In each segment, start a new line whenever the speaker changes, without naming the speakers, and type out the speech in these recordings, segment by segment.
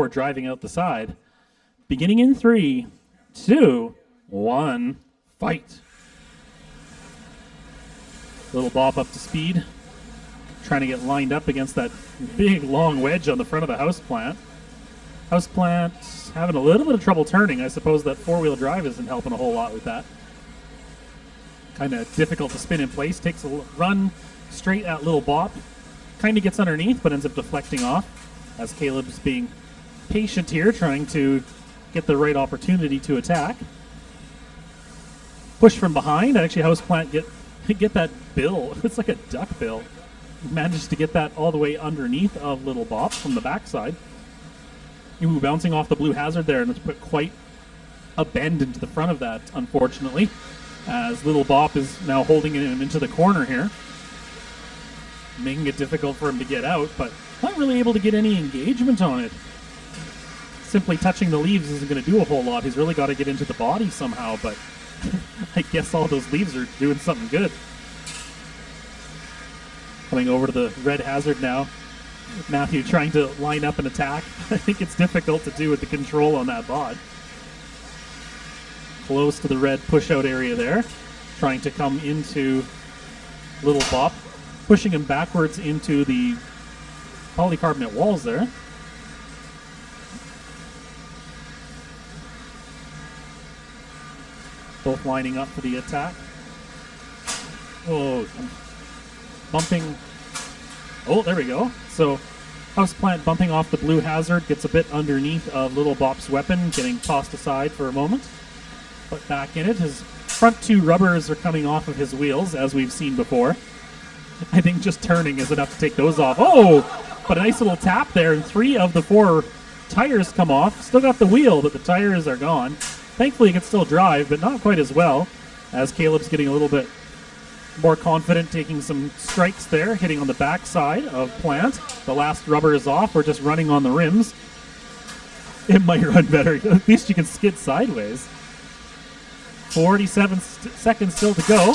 We're driving out the side. Beginning in 3, 2, 1, fight. Lil Bop up to speed, trying to get lined up against that big long wedge on the front of the houseplant. Houseplant having a little bit of trouble turning. I suppose that four-wheel drive isn't helping a whole lot with that. Kind of difficult to spin in place. Takes a run straight at Lil Bop. Kind of gets underneath, but ends up deflecting off as Caleb's being patient here, trying to get the right opportunity to attack. Push from behind. Actually, houseplant get that bill. It's like a duck bill. Managed to get that all the way underneath of Lil Bop from the backside. Ooh, bouncing off the blue hazard there, and it's put quite a bend into the front of that, unfortunately, as Lil Bop is now holding him into the corner here, making it difficult for him to get out, but not really able to get any engagement on it. Simply touching the leaves isn't going to do a whole lot. He's really got to get into the body somehow, but I guess all those leaves are doing something good. Coming over to the red hazard now. Matthew trying to line up an attack. I think it's difficult to do with the control on that bod. Close to the red push-out area there. Trying to come into Lil Bop. Pushing him backwards into the polycarbonate walls there. Both lining up for the attack. Oh, bumping. Oh, there we go. So, houseplant bumping off the blue hazard, gets a bit underneath of Lil Bop's weapon, getting tossed aside for a moment. Put back in it. His front two rubbers are coming off of his wheels, as we've seen before. I think just turning is enough to take those off. Oh, but a nice little tap there, and 3 of the 4 tires come off. Still got the wheel, but the tires are gone. Thankfully, he can still drive, but not quite as well, as Caleb's getting a little bit more confident, taking some strikes there, hitting on the backside of Plant. The last rubber is off. We're just running on the rims. It might run better. At least you can skid sideways. 47 seconds still to go.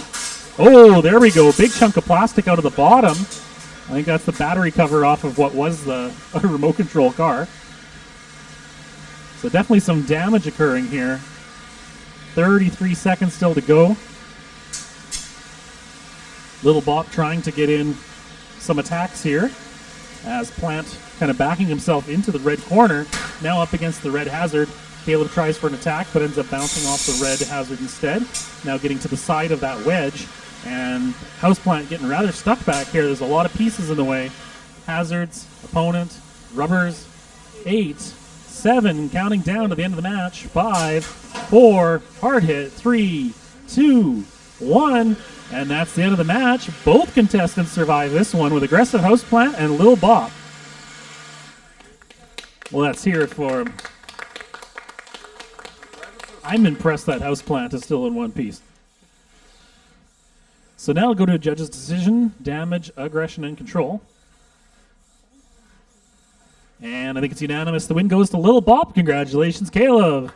Oh, there we go. Big chunk of plastic out of the bottom. I think that's the battery cover off of what was the remote control car. So definitely some damage occurring here. 33 seconds still to go. Lil Bop trying to get in some attacks here as Plant kind of backing himself into the red corner. Now up against the red hazard. Caleb tries for an attack but ends up bouncing off the red hazard instead. Now getting to the side of that wedge. And houseplant getting rather stuck back here. There's a lot of pieces in the way. Hazards, opponent, rubbers. 8, 7, counting down to the end of the match. 5, 4, hard hit. 3, 2, 1. And that's the end of the match. Both contestants survive this one with Aggressive Houseplant and Lil Bop. Well, let's hear it for him. I'm impressed that Houseplant is still in one piece. So now I'll go to a judge's decision, damage, aggression, and control. And I think it's unanimous. The win goes to Lil Bop. Congratulations, Caleb.